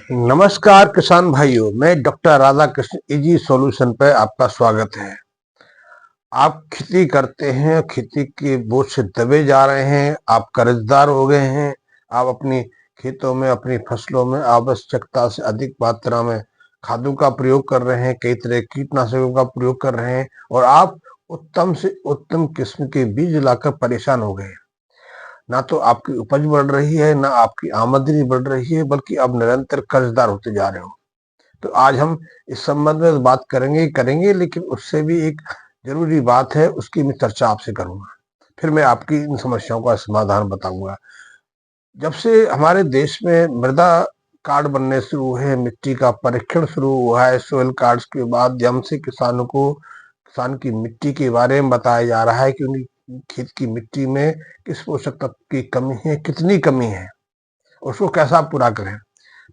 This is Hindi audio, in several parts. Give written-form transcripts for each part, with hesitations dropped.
नमस्कार किसान भाइयों, मैं doctor Radha Krishna easy solution पे आपका स्वागत है। आप खेती करते हैं, खेती के बोझ से दबे जा रहे हैं, आप कर्जदार हो गए हैं, आप अपनी खेतों में अपनी फसलों में आवश्यकता से अधिक मात्रा में खादों का प्रयोग कर रहे हैं, कई तरह के कीटनाशकों का प्रयोग कर रहे हैं और आप उत्तम से उत्तम किस्म के बीज लाकर परेशान हो गए हैं। ना तो आपकी उपज बढ़ रही है, ना आपकी आमदनी बढ़ रही है, बल्कि आप निरंतर कर्जदार होते जा रहे हो। तो आज हम इस संबंध में बात करेंगे, लेकिन उससे भी एक जरूरी बात है, उसकी मैं चर्चा आपसे करूंगा। फिर मैं आपकी इन समस्याओं का समाधान बताऊंगा। जब से हमारे देश में मृदा कार्ड बनने शुरू हुए, मिट्टी का परीक्षण शुरू हुआ है, सोयल कार्ड्स के माध्यम से किसान की मिट्टी के बारे में बताया जा रहा है कि उनकी खेत की मिट्टी में किस पोषक तत्व की कमी है, कितनी कमी है, उसको कैसा पूरा करें।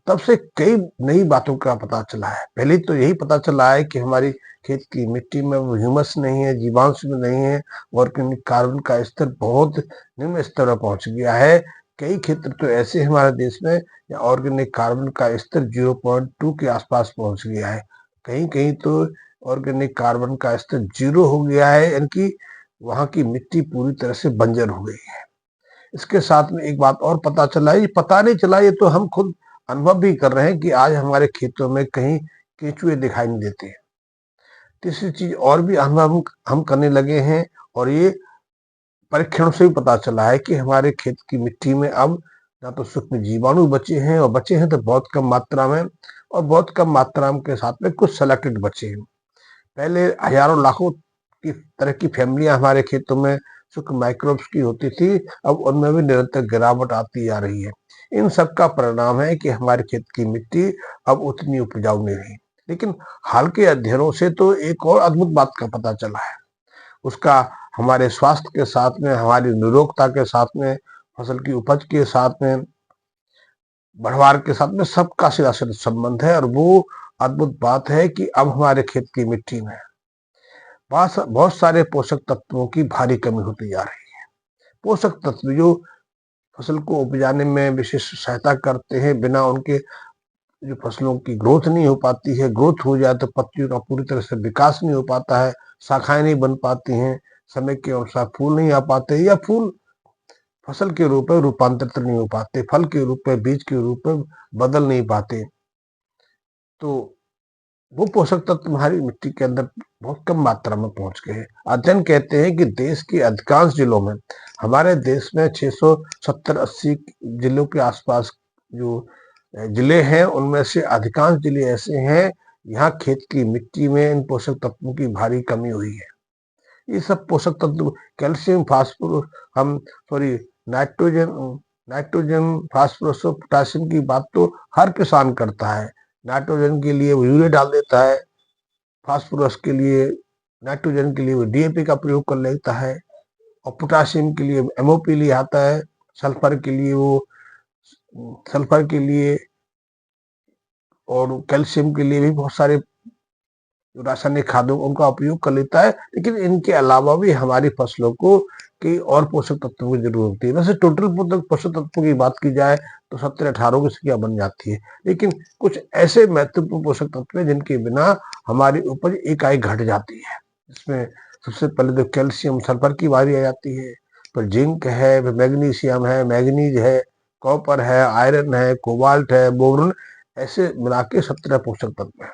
तब से कई नई बातों का पता चला है। पहले तो यही पता चला है कि हमारी खेत की मिट्टी में वो ह्यूमस नहीं है, जीवांश में नहीं है, ऑर्गेनिक कार्बन का स्तर बहुत निम्न स्तर पर पहुंच गया है। कई क्षेत्र तो ऐसे हैं हमारे देश में या ऑर्गेनिक कार्बन का स्तर 0.2 के आसपास पहुंच गया है। कहीं कहीं तो ऑर्गेनिक कार्बन का स्तर 0 हो गया है, यानी कि वहां की मिट्टी पूरी तरह से बंजर हो गई है। इसके साथ में एक बात और पता चला है, ये पता नहीं चला, ये तो हम खुद अनुभव भी कर रहे हैं कि आज हमारे खेतों में कहीं केंचुए दिखाई नहीं देते। तीसरी चीज और भी अनुभव हम करने लगे हैं, और ये परीक्षण से भी पता चला है कि हमारे खेत की मिट्टी में अब ना तो सूक्ष्म जीवाणु बचे हैं, और बचे हैं तो बहुत कम मात्रा में, और बहुत कम मात्रा के साथ में कुछ सेलेक्टेड बचे हैं। पहले हजारों लाखों की तरह की फैमिलियां हमारे खेतों में सूक्ष्म माइक्रोब्स की होती थी, अब उनमें भी निरंतर गिरावट आती जा रही है। इन सब का परिणाम है कि हमारे खेत की मिट्टी अब उतनी उपजाऊ नहीं रही। लेकिन हाल के अध्ययनों से तो एक और अद्भुत बात का पता चला है। उसका हमारे स्वास्थ्य के साथ में, हमारी निरोगता के साथ में, फसल की उपज के साथ में, बढ़वार के साथ में सबका सीधा सीधा संबंध है। और वो अद्भुत बात है कि अब हमारे खेत की मिट्टी में बहुत सारे पोषक तत्वों की भारी कमी होती जा रही है। पोषक तत्व जो फसल को उपजाने में विशेष सहायता करते हैं, बिना उनके जो फसलों की ग्रोथ नहीं हो पाती है, ग्रोथ हो जाए तो पत्तियों का पूरी तरह से विकास नहीं हो पाता है, शाखाएं नहीं बन पाती हैं, समय के अनुसार फूल नहीं आ पाते, या फूल फसल के रूप में रूपांतरित नहीं हो पाते, फल के रूप में, बीज के रूप में बदल नहीं पाते। तो वो पोषक तत्व तुम्हारी मिट्टी के अंदर बहुत कम मात्रा में पहुंच गए हैं। अध्ययन कहते हैं कि देश के अधिकांश जिलों में, हमारे देश में 670-80 जिलों के आसपास जो जिले हैं, उनमें से अधिकांश जिले ऐसे हैं यहाँ खेत की मिट्टी में इन पोषक तत्वों की भारी कमी हुई है। ये सब पोषक तत्व कैल्शियम, फास्फोरस, हम सॉरी नाइट्रोजन नाइट्रोजन फास्फोरस और पोटासियम की बात तो हर किसान करता है। नाइट्रोजन के लिए वो यूरिया डाल देता है, फास्फोरस के लिए, नाइट्रोजन के लिए वो डीएपी का प्रयोग कर लेता है, और पोटासियम के लिए एमओपी ले आता है, सल्फर के लिए वो सल्फर के लिए, और कैल्शियम के लिए भी बहुत सारे रासायनिक खादों उनका उपयोग कर लेता है। लेकिन इनके अलावा भी हमारी फसलों को कई और पोषक तत्वों की जरूरत होती है। वैसे टोटल पोषक तत्वों की बात की जाए तो 17-18 की संख्या बन जाती है, लेकिन कुछ ऐसे महत्वपूर्ण पोषक तत्व हैं जिनके बिना हमारी उपज एकाएक घट जाती है। इसमें सबसे पहले तो कैल्शियम, सल्फर की बारी आ जाती है, फिर जिंक है, फिर मैग्नीशियम है, मैग्नीज है, कॉपर है, आयरन है, कोबाल्ट है, बोरोन, ऐसे मिला के 17 पोषक तत्व है।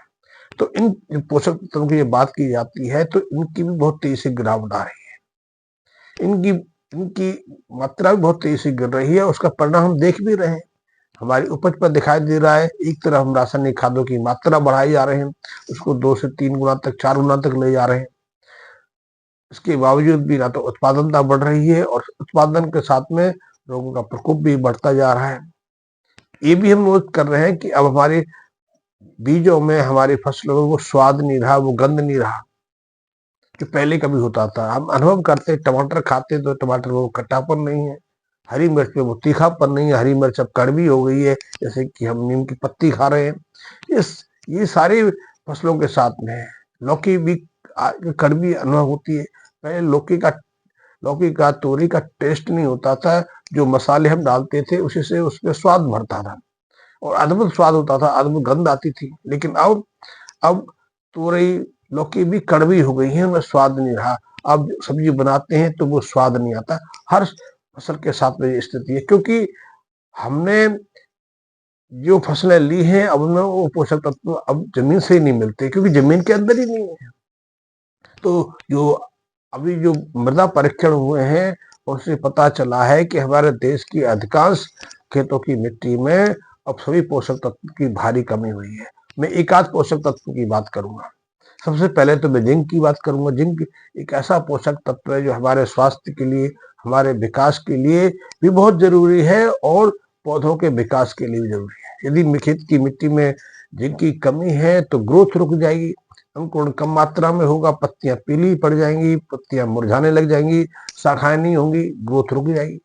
तो इन पोषक तत्वों की बात की जाती है तो इनकी भी बहुत तेजी से गिरावट आ रही है। इनकी इनकी मात्रा भी बहुत तेजी से गिर रही है, उसका परिणाम हम देख भी रहे हैं, हमारी उपज पर दिखाई दे रहा है। एक तरफ हम रासायनिक खादों की मात्रा बढ़ाई जा रहे हैं, उसको 2 से 3 गुना तक, 4 गुना तक ले जा रहे हैं। इसके बावजूद भी ना तो उत्पादनता बढ़ रही है, और उत्पादन के साथ में रोगों का प्रकोप भी बढ़ता जा रहा है। ये भी हम नोट कर रहे हैं कि अब हमारे बीजों में, हमारी फसलों में वो स्वाद नहीं रहा, वो गंध नहीं रहा जो पहले कभी होता था। हम अनुभव करते, टमाटर खाते तो टमाटर में वो खट्टापन नहीं है, हरी मिर्च में वो तीखापन नहीं है, हरी मिर्च अब कड़वी हो गई है, जैसे कि हम नीम की पत्ती खा रहे हैं। ये सारी फसलों के साथ में है। लौकी भी कड़वी अनुभव होती है। पहले लौकी का तोरी का टेस्ट नहीं होता था, जो मसाले हम डालते थे उसी से उसमें स्वाद भरता था। और अद्भुत स्वाद होता था, अद्भुत गंध आती थी। लेकिन अब तुरई लौकी भी कड़वी हो गई है, उनमें स्वाद नहीं रहा। अब सब्जी बनाते हैं तो वो स्वाद नहीं आता। हर फसल के साथ में ये स्थिति है, क्योंकि हमने जो फसलें ली हैं अब उनमें वो पोषक तत्व अब जमीन से ही नहीं मिलते, क्योंकि जमीन के अंदर ही नहीं है। तो जो अभी जो मृदा परीक्षण हुए हैं उससे पता चला है कि हमारे देश की अधिकांश खेतों की मिट्टी में अब सभी पोषक तत्व की भारी कमी हुई है। मैं एक आध पोषक तत्व की बात करूंगा। सबसे पहले तो मैं जिंक की बात करूंगा। जिंक एक ऐसा पोषक तत्व है जो हमारे स्वास्थ्य के लिए, हमारे विकास के लिए भी बहुत जरूरी है और पौधों के विकास के लिए भी जरूरी है। यदि खेत की मिट्टी में जिंक की कमी है तो ग्रोथ रुक जाएगी, अंकुरण कम मात्रा में होगा, पत्तियां पीली पड़ जाएंगी, पत्तियां मुरझाने लग जाएंगी, शाखाएं नहीं होंगी, ग्रोथ रुक जाएगी।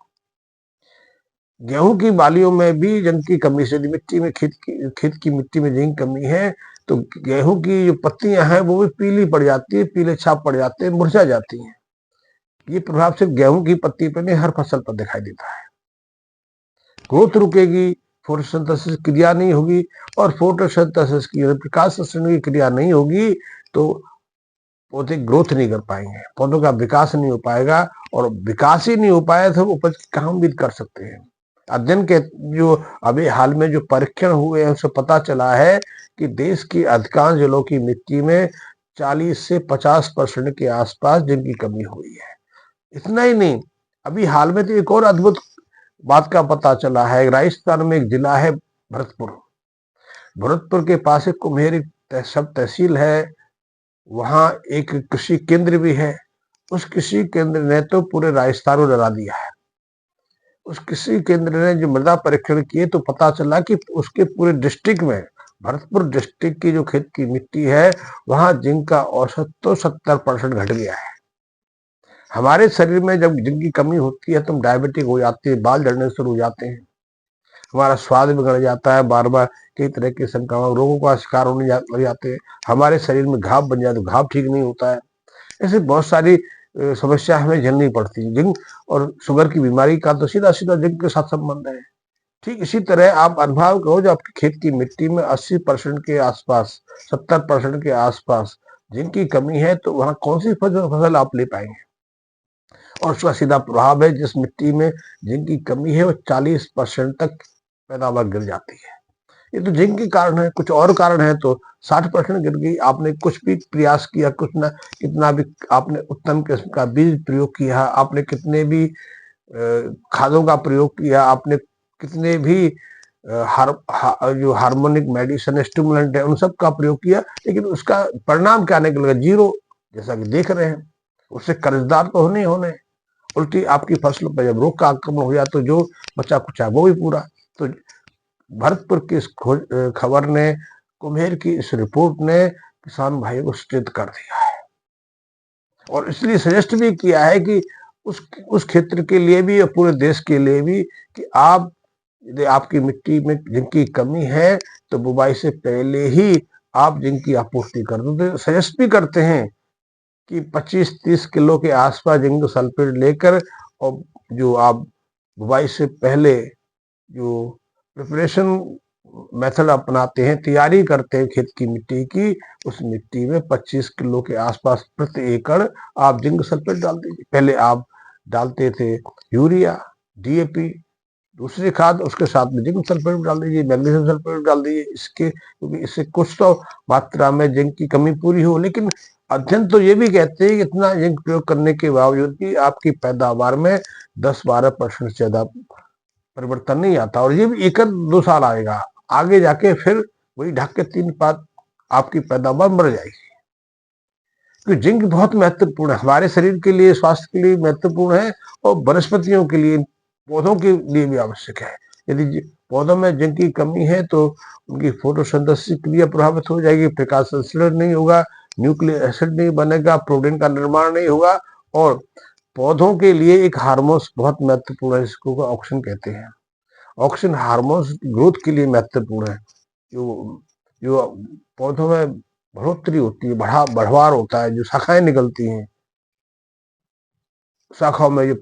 गेहूं की बालियों में भी जिंक की कमी से, मिट्टी में खेत की मिट्टी में जिंक कमी है तो गेहूं की जो पत्तियां हैं वो भी पीली पड़ जाती है, पीले छाप पड़ जाते हैं, मुरझा जाती हैं। ये प्रभाव सिर्फ गेहूं की पत्ती पर नहीं, हर फसल पर दिखाई देता है। ग्रोथ रुकेगी, फोटोसिंथेसिस क्रिया नहीं होगी, और फोटोसिंथेसिस की प्रकाश संश्लेषण की क्रिया नहीं होगी तो पौधे ग्रोथ नहीं कर पाएंगे, पौधों का विकास नहीं हो पाएगा, और विकास ही नहीं हो पाया तो उपज कहाँ उम्मीद कर सकते हैं। अध्ययन के जो अभी हाल में जो परीक्षण हुए हैं उससे पता चला है कि देश की अधिकांश जिलों की मिट्टी में 40 से 50% के आसपास जिनकी कमी हुई है। इतना ही नहीं, अभी हाल में तो एक और अद्भुत बात का पता चला है। राजस्थान में एक जिला है भरतपुर, भरतपुर के पास एक कुम्हेर सब तहसील है, वहां एक कृषि केंद्र भी है। उस कृषि केंद्र ने तो पूरे राजस्थान को डरा दिया है। उस कृषि केंद्र ने जो मृदा परीक्षण किए तो पता चला कि उसके पूरे डिस्ट्रिक्ट में, भरतपुर डिस्ट्रिक्ट की जो खेत की मिट्टी है वहां जिंक का औसत तो 70% घट गया है। हमारे शरीर में जब जिंक की कमी होती है तो हम डायबिटिक हो जाते हैं, बाल झड़ने शुरू हो जाते हैं, हमारा स्वाद बिगड़ जाता है, बार बार कई तरह के संक्रामक रोगों का शिकार होने लग जाते हैं, हमारे शरीर में घाव बन जाते, घाव ठीक नहीं होता है। ऐसे बहुत सारी समस्या हमें झेलनी पड़ती है। जिंक और शुगर की बीमारी का तो सीधा सीधा जिंक के साथ संबंध है। ठीक इसी तरह आप अनुभव करो, जो आपकी खेत की मिट्टी में 80% के आसपास, 70% के आसपास जिंक की कमी है तो वहां कौन सी फसल आप ले पाएंगे। और उसका सीधा प्रभाव है, जिस मिट्टी में जिंक की कमी है वो 40% तक पैदावार गिर जाती है। ये तो जिंक के कारण है, कुछ और कारण है तो 60% गिर गई। आपने कुछ भी प्रयास किया, कुछ ना कितना भी आपने उत्तम किस्म का बीज प्रयोग किया, आपने कितने भी खादों का प्रयोग किया, आपने कितने भी जो हार्मोनिक मेडिसिन स्टिमुलेंट है उन सब का प्रयोग किया, लेकिन उसका परिणाम क्या निकलेगा? जीरो, जैसा कि देख रहे हैं। उससे कर्जदार तो होने होने, उल्टी आपकी फसलों पर जब रोग का आक्रमण हो जाए तो जो बचा कुचा वो भी पूरा। तो भरतपुर की इस खबर ने, कुम्हेर की इस रिपोर्ट ने किसान भाइयों को सचेत कर दिया है, और इसलिए सजेस्ट भी किया है कि उस क्षेत्र के लिए भी और पूरे देश के लिए भी कि आप, यदि आपकी मिट्टी में जिंक की कमी है तो बुवाई से पहले ही आप जिंक की आपूर्ति कर दो। तो सजेस्ट भी करते हैं कि 25-30 किलो के आसपास जिंक सल्फेट लेकर, और जो आप बुवाई से पहले जो प्रिपरेशन मेथड अपनाते हैं, तैयारी करते हैं खेत की मिट्टी की, उस मिट्टी में 25 किलो के आसपास प्रति एकड़ आप जिंक सल्फेट डाल दीजिए। पहले आप डालते थे यूरिया, डीएपी, दूसरी खाद, उसके साथ में जिंक सल्फेट डाल दीजिए, मैग्नीशियम सल्फेट डाल दीजिए, इसके क्योंकि इससे कुछ तो मात्रा में जिंक की कमी पूरी हो। लेकिन अध्ययन तो ये भी कहते हैं कि इतना जिंक प्रयोग करने के बावजूद भी आपकी पैदावार में 10-12% से ज्यादा परिवर्तन नहीं आता, और ये भी 1-2 साल आएगा, आगे जाके फिर वही ढक के 3 पात आपकी पैदावार मर जाएगी। क्योंकि जिंक बहुत महत्वपूर्ण है हमारे शरीर के लिए, स्वास्थ्य के लिए महत्वपूर्ण है, और वनस्पतियों के लिए, पौधों के लिए भी आवश्यक है। यदि पौधों में जिंक की कमी है तो उनकी फोटोसिंथेसिस क्रिया प्रभावित हो जाएगी, प्रकाश संश्लेषण नहीं होगा, न्यूक्लिक एसिड नहीं बनेगा, प्रोटीन का निर्माण नहीं होगा, और पौधों के लिए एक हार्मोन्स बहुत महत्वपूर्ण है, जिसको ऑक्सीजन कहते हैं। ऑक्सीजन हार्मोन्स ग्रोथ के लिए महत्वपूर्ण है। जो जो पौधों में बढ़ोतरी होती है, बढ़वार होता है, जो शाखाएं निकलती हैं, शाखाओं में जो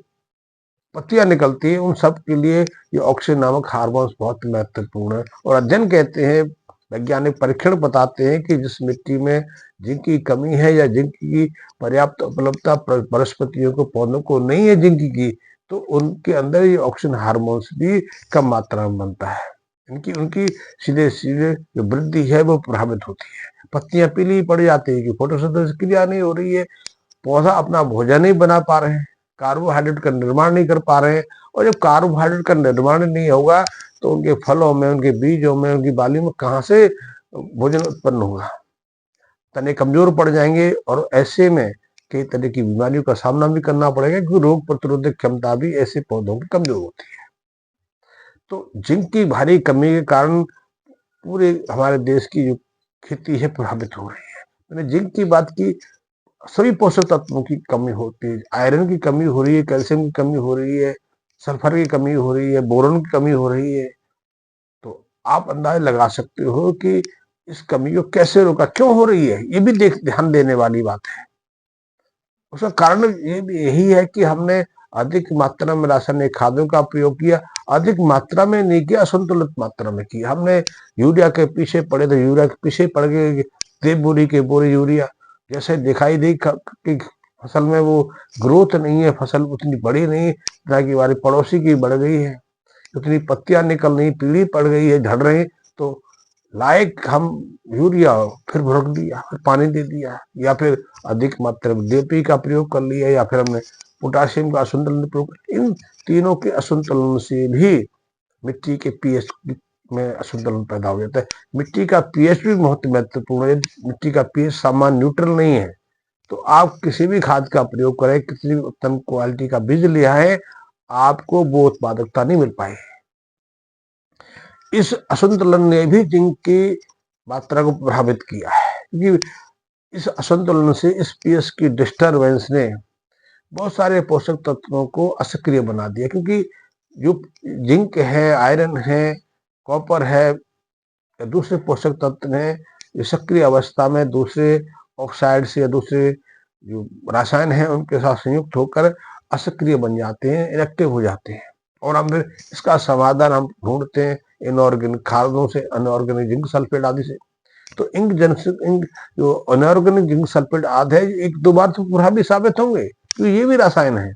पत्तियां निकलती है, उन सब के लिए ये ऑक्सिन नामक हार्मोन्स बहुत महत्वपूर्ण है। और अध्ययन कहते हैं, वैज्ञानिक परीक्षण बताते हैं कि जिस मिट्टी में जिंक की कमी है या जिंक की पर्याप्त उपलब्धता वनस्पतियों को, पौधों को नहीं है जिंक की, तो उनके अंदर ये ऑक्सिन हार्मोन्स भी कम मात्रा में बनता है। इनकी उनकी सीधे सीधे जो वृद्धि है वो प्रभावित होती है। पत्तियां पीली पड़ जाती है कि फोटोसिंथेसिस क्रिया नहीं हो रही है, पौधा अपना भोजन नहीं बना पा रहे हैं, कार्बोहाइड्रेट का निर्माण नहीं कर पा रहे हैं। और जब कार्बोहाइड्रेट का निर्माण नहीं होगा तो उनके फलों में, उनके बीजों में, उनकी बाली में कहाँ से भोजन उत्पन्न होगा? तने कमजोर पड़ जाएंगे और ऐसे में कई तरह की बीमारियों का सामना भी करना पड़ेगा, क्योंकि रोग प्रतिरोधक क्षमता भी ऐसे पौधों की कमजोर होती है। तो जिंक की भारी कमी के कारण पूरे हमारे देश की जो खेती है प्रभावित हो रही है। मैंने जिंक की बात की, सभी पोषक तत्वों की कमी होती है। आयरन की कमी हो रही है, कैल्शियम की कमी हो रही है, सल्फर की कमी हो रही है, बोरॉन की कमी हो रही है। तो आप अंदाजा लगा सकते हो कि इस कमी को कैसे रोका, क्यों हो रही है, ये भी ध्यान देने वाली बात है। उसका कारण ये भी यही है कि हमने अधिक मात्रा में रासायनिक खादों का प्रयोग किया, अधिक मात्रा में नहीं किया, असंतुलित मात्रा में किया। हमने यूरिया के पीछे पड़े तो यूरिया के पीछे पड़ गए, दे बोरी के बोरी यूरिया, जैसे दिखाई दी कि फसल में वो ग्रोथ नहीं है, फसल उतनी बड़ी नहीं, ना कि हमारी पड़ोसी की बढ़ गई है, उतनी पत्तियां निकल रही, पीली पड़ गई है, झड़ रही। तो लायक हम यूरिया फिर भड़क दिया, फिर पानी दे दिया, या फिर अधिक मात्रा में डीएपी का प्रयोग कर लिया, या फिर हमने पोटाशियम का असंतुलन प्रयोग। इन तीनों के असंतुलन से भी मिट्टी के पीएच में असंतुलन पैदा हो जाता है। मिट्टी का पीएच भी बहुत महत्वपूर्ण है। मिट्टी का पीएच सामान्य न्यूट्रल नहीं है, तो आप किसी भी खाद का प्रयोग करें, किसी भी उत्तम क्वालिटी का बीज लिया है, आपको वो उत्पादकता नहीं मिल पाई। इस असंतुलन ने भी जिंक की मात्रा को प्रभावित किया है, क्योंकि इस असंतुलन से, इस पीएच की डिस्टरबेंस ने बहुत सारे पोषक तत्वों को असक्रिय बना दिया। क्योंकि जो जिंक है, आयरन है, कॉपर है, दूसरे पोषक तत्व हैं, सक्रिय अवस्था में दूसरे ऑक्साइड से या दूसरे जो रसायन हैं उनके साथ संयुक्त होकर असक्रिय बन जाते हैं, इनएक्टिव हो जाते हैं। और हम फिर इसका समाधान हम ढूंढते हैं इनऑर्गेनिक खादों से, अनऑर्गेनिक जिंक सल्फेट आदि से। तो इंक जो अनऑर्गेनिक जिंक सल्फेट आदि है, एक दो बार तो प्रभावी साबित होंगे, क्योंकि ये भी रसायन है,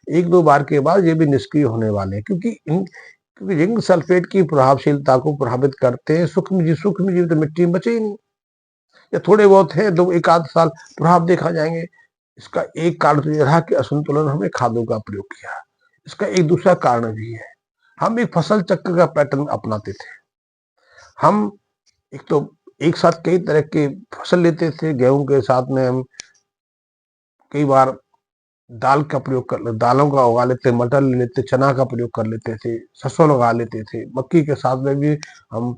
एक दो बार के बाद ये भी निष्क्रिय होने वाले हैं। क्योंकि जिंक सल्फेट की प्रभावशीलता को प्रभावित करते हैं सूक्ष्म जीव, तो मिट्टी में बचे ही नहीं, या थोड़े बहुत है, दो एक आध साल प्रभाव देखा जाएंगे। इसका एक कारण तो यह रहा कि असंतुलन, हमने खादों का प्रयोग किया। इसका एक दूसरा कारण भी है, हम एक फसल चक्र का पैटर्न अपनाते थे। हम एक तो एक साथ कई तरह के फसल लेते थे। गेहूं के साथ में हम कई बार दाल का प्रयोग कर, दालों का उगा लेते, मटर ले लेते, चना का प्रयोग कर लेते थे, सरसों लगा लेते थे। मक्की के साथ में भी हम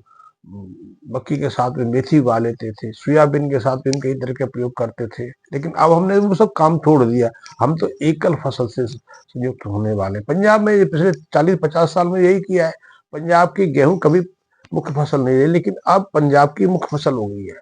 मक्की के साथ में मेथी उगा लेते थे, सोयाबीन के साथ में कई तरह के प्रयोग करते थे। लेकिन अब हमने वो सब काम छोड़ दिया, हम तो एकल फसल से संयुक्त होने वाले। पंजाब में पिछले 40-50 साल में यही किया है। पंजाब की गेहूं कभी मुख्य फसल नहीं रही, लेकिन अब पंजाब की मुख्य फसल हो गई है।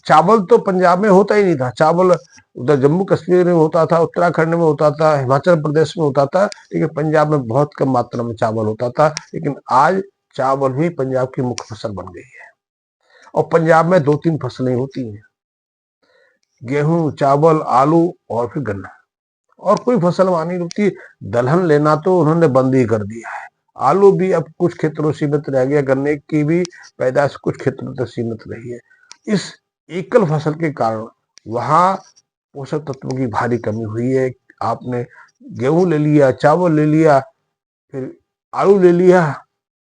चावल तो पंजाब में होता ही नहीं था, चावल उधर जम्मू कश्मीर में होता था, उत्तराखंड में होता था, हिमाचल प्रदेश में होता था, लेकिन पंजाब में बहुत कम मात्रा में चावल होता था। लेकिन आज चावल भी पंजाब की मुख्य फसल बन गई है। और पंजाब में 2-3 फसलें होती हैं, गेहूं, चावल, आलू और फिर गन्ना, और कोई फसल वहां नहीं होती। दलहन लेना तो उन्होंने बंद ही कर दिया है। आलू भी अब कुछ क्षेत्रों सीमित रह गया, गन्ने की भी पैदाश कुछ क्षेत्रों तक सीमित रही है। इस एकल फसल के कारण वहां पोषक तत्वों की भारी कमी हुई है। आपने गेहूं ले लिया, चावल ले लिया, फिर आलू ले लिया,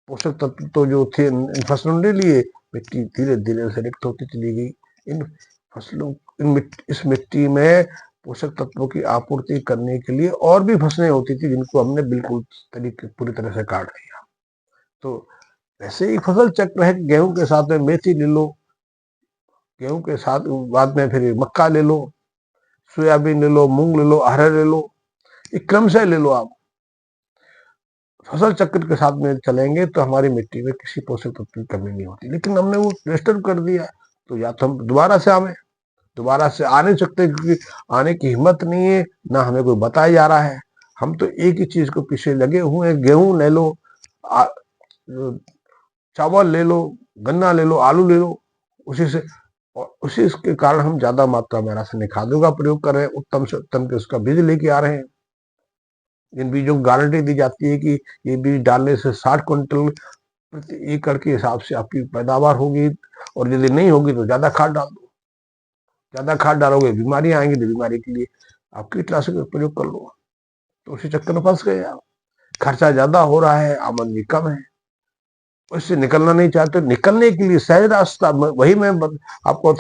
पोषक तत्व तो जो थे इन फसलों ने लिए, मिट्टी धीरे धीरे से रिक्त होती चली गई। इन फसलों इस मिट्टी में पोषक तत्वों की आपूर्ति करने के लिए और भी फसलें होती थी, जिनको हमने बिल्कुल पूरी तरह से काट दिया। तो वैसे ही फसल चक्र है, गेहूं के साथ में मेथी ले लो, गेहूं के साथ बाद में फिर मक्का ले लो, सोयाबीन ले लो, मूंग ले लो, अरहर ले लो, एक क्रम से ले लो। आप फसल चक्र के साथ में चलेंगे तो हमारी मिट्टी में किसी पोषक तत्व की कमी नहीं होती। लेकिन हमने वो डिस्टर्ब कर दिया, तो या तो हम दोबारा से आ नहीं सकते, क्योंकि आने की हिम्मत नहीं है, ना हमें कोई बताया जा रहा है। हम तो एक ही चीज को पीछे लगे हुए हैं। गेहूं ले लो, चावल ले लो, गन्ना ले लो, आलू ले लो, उसी से, और उसी के कारण हम ज्यादा मात्रा में रासायनिक खादों का प्रयोग कर रहे हैं। उत्तम से उत्तम के उसका बीज लेके आ रहे हैं। इन बीजों को गारंटी दी जाती है कि ये बीज डालने से 60 क्विंटल प्रति एकड़ के हिसाब से आपकी पैदावार होगी, और यदि नहीं होगी तो ज्यादा खाद डाल दो। ज्यादा खाद डालोगे बीमारियां आएंगी, तो बीमारी के लिए आप कीटनाशक का प्रयोग कर लो। तो उसी चक्कर में फंस गए आप। खर्चा ज्यादा हो रहा है, आमदनी कम है, उससे निकलना नहीं चाहते। निकलने के लिए सहज रास्ता, वही मैं आपको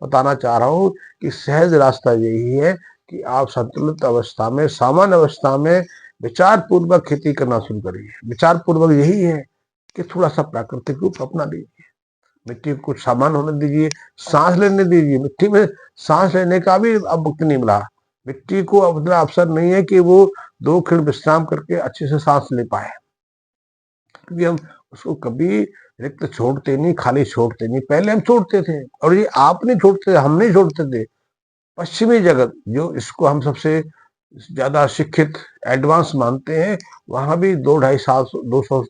बताना चाह रहा हूँ कि सहज रास्ता यही है कि आप संतुलित अवस्था में, सामान्य अवस्था में विचार पूर्वक खेती करना शुरू करिए। विचार पूर्वक यही है कि थोड़ा सा प्राकृतिक रूप अपना लीजिए, मिट्टी को कुछ सामान होने दीजिए, सांस लेने दीजिए। मिट्टी में सांस लेने का भी अब वक्त नहीं मिला। मिट्टी को अपना अवसर नहीं है कि वो 2 क्षण विश्राम करके अच्छे से सांस ले पाए, क्योंकि हम उसको कभी रिक्त छोड़ते नहीं, खाली छोड़ते नहीं। पहले हम छोड़ते थे, और ये आप नहीं छोड़ते थे, हम नहीं छोड़ते थे। पश्चिमी जगत जो इसको हम सबसे ज्यादा शिक्षित, एडवांस मानते हैं, वहां भी 2-2.5 साल, 200,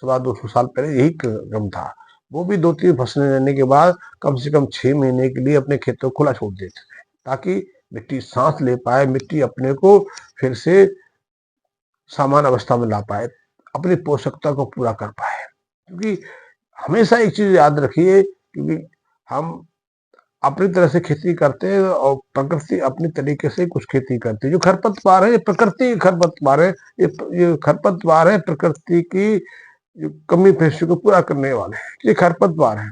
250 साल पहले यही क्रम था। वो भी 2-3 फसलें लेने के बाद कम से कम 6 महीने के लिए अपने खेतों को खुला छोड़ देते थे, ताकि मिट्टी सांस ले पाए, मिट्टी अपने को फिर से सामान्य अवस्था में ला पाए, अपनी पोषकता को पूरा कर पाए। क्योंकि हमेशा एक चीज याद रखिए, क्योंकि हम अपनी तरह से खेती करते हैं और प्रकृति अपनी तरीके से कुछ खेती करती है। जो खरपतवार है, ये प्रकृति की खरपतवार है। ये खरपतवार है, प्रकृति की जो कमी पेशी को पूरा करने वाले हैं। ये खरपतवार है,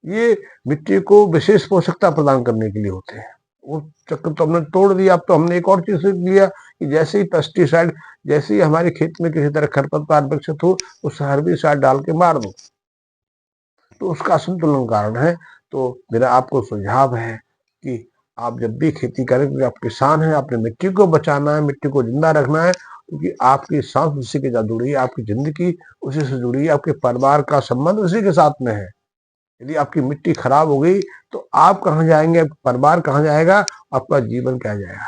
ये मिट्टी को विशेष पोषकता प्रदान करने के लिए होते हैं। वो चक्कर तो हमने तोड़ दिया। अब तो हमने एक और चीज सीख लिया कि जैसे ही पेस्टिसाइड, जैसे ही हमारे खेत में किसी तरह खरपतवार विकसित हो, उस हर्बिसाइड डाल के मार दो, तो उसका असंतुलन कारण है। तो मेरा आपको सुझाव है कि आप जब भी खेती करें, क्योंकि आप किसान हैं, आपने मिट्टी को बचाना है, मिट्टी को जिंदा रखना है, क्योंकि आपकी सांस उसी के साथ जुड़ी है, आपकी जिंदगी उसी से जुड़ी है, आपके परिवार का संबंध उसी के साथ में है। यदि आपकी मिट्टी खराब हो गई तो आप कहाँ जाएंगे, परिवार कहाँ जाएगा, आपका जीवन क्या जाएगा।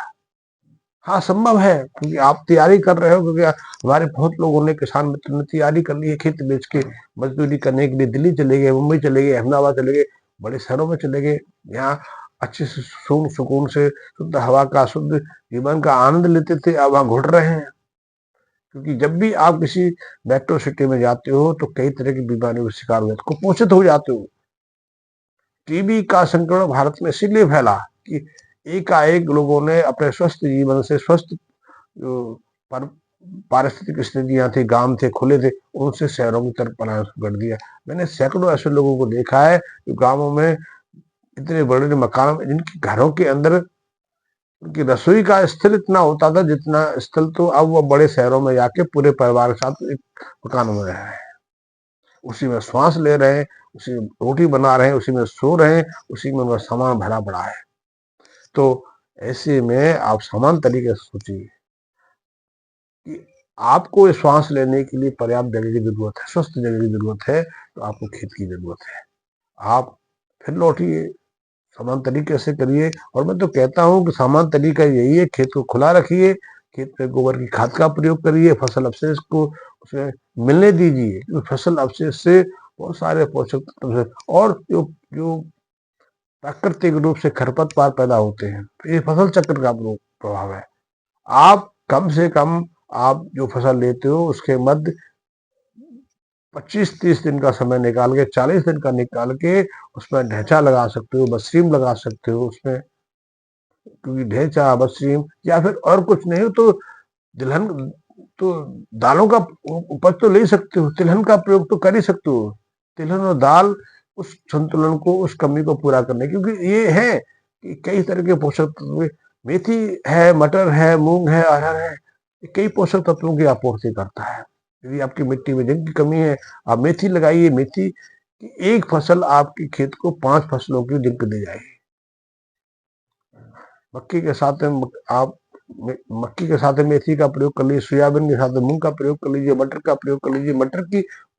हाँ, संभव है, क्योंकि आप तैयारी कर रहे हो। क्योंकि हमारे बहुत लोगों ने, किसान मित्र ने तैयारी कर ली है खेत बेच के मजदूरी करने के लिए। दिल्ली चले गए, मुंबई चले गए, अहमदाबाद चले गए, बड़े शहरों में चले गए। यहाँ अच्छे से सुकून से शुद्ध हवा का, शुद्ध जीवन का आनंद लेते थे, अब वहां घुट रहे हैं। क्योंकि जब भी आप किसी मेट्रो सिटी में जाते हो तो कई तरह की बीमारियों का शिकार हो जाते हो, कुपोषित हो जाते हो। टीबी का संक्रमण भारत में इसीलिए फैला कि एकाएक लोगों ने अपने स्वस्थ जीवन से, स्वस्थ पर पारिस्थितिक स्थितियां थी, गांव थे, खुले थे, उनसे शहरों की तरफ पलायन कर दिया। मैंने सैकड़ों ऐसे लोगों को देखा है जो गांवों में इतने बड़े बड़े मकान, जिनके घरों के अंदर उनकी रसोई का स्थल इतना होता था, जितना स्थल तो अब वो बड़े शहरों में जाके पूरे परिवार के साथ एक मकान में रह रहे हैं। उसी में श्वास ले रहे हैं, उसी में रोटी बना रहे हैं, उसी में सो रहे हैं, उसी में उनका सामान भरा पड़ा है। तो ऐसे में आप समान तरीके से सोचिए कि आपको श्वास लेने के लिए पर्याप्त जगह की जरूरत है, स्वस्थ जगह की जरूरत है, तो आपको खेत की जरूरत है। आप फिर लौटिए, समान तरीके से करिए। और मैं तो कहता हूँ कि समान तरीका यही है, खेत को खुला रखिए, खेत में गोबर की खाद का प्रयोग करिए, फसल अवशेष को उसमें मिलने दीजिए, क्योंकि फसल अवशेष से बहुत सारे पोषक तत्व, और जो जो प्राकृतिक रूप से खरपतवार पैदा होते हैं, तो ये फसल चक्र का प्रभाव है। आप कम से कम, आप जो फसल लेते हो उसके मध्य 25-30 दिन का समय निकाल के, 40 दिन का निकाल के उसमें ढैंचा लगा सकते हो, बसरीम लगा सकते हो उसमें। क्योंकि ढैंचा, बसरीम, या फिर और कुछ नहीं हो तो तिलहन, तो दालों का उपज तो ले सकते हो, तिलहन का प्रयोग तो कर ही सकते हो। तिलहन और दाल उस संतुलन को, उस कमी को पूरा करने, क्योंकि ये है कि कई तरह के पोषक तत्व, मेथी है, मटर है, मूंग है, अरहर है, कई पोषक तत्वों की आपूर्ति करता है। यदि आपकी मिट्टी में जिंक की कमी है, आप मेथी लगाइए। मेथी की एक फसल आपके खेत को 5 फसलों की जिंक दे जाएगी। मक्की के साथ आप मक्की के साथ मेथी का प्रयोग कर लीजिए, सोयाबीन के साथ मूंग का प्रयोग कर लीजिए, मटर का प्रयोग कर लीजिए।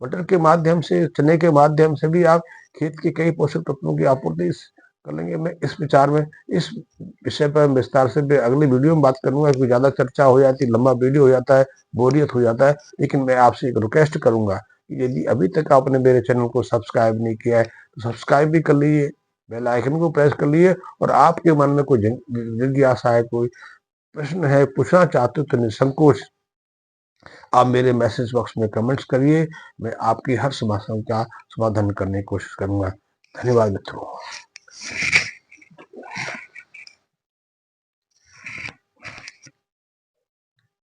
मटर के माध्यम से, चने के माध्यम से भी आप खेत के कई पोषक तत्वों की आपूर्ति कर लेंगे। मैं इस विचार में इस विषय पर विस्तार से मैं अगली वीडियो में बात करूंगा, क्योंकि ज्यादा चर्चा हो जाती है, लंबा वीडियो हो जाता है, बोरियत हो जाता है। लेकिन मैं आपसे एक रिक्वेस्ट करूंगा कि यदि अभी तक आपने मेरे चैनल को सब्सक्राइब नहीं किया है तो सब्सक्राइब भी कर लीजिए, बेल आइकन को प्रेस कर लीजिए। और आपके मन में कोई जिज्ञासा है, कोई प्रश्न है, पूछना चाहते हो तो निसंकोच आप मेरे मैसेज बॉक्स में कमेंट्स करिए। मैं आपकी हर समस्या का समाधान करने की कोशिश करूंगा। धन्यवाद मित्रों।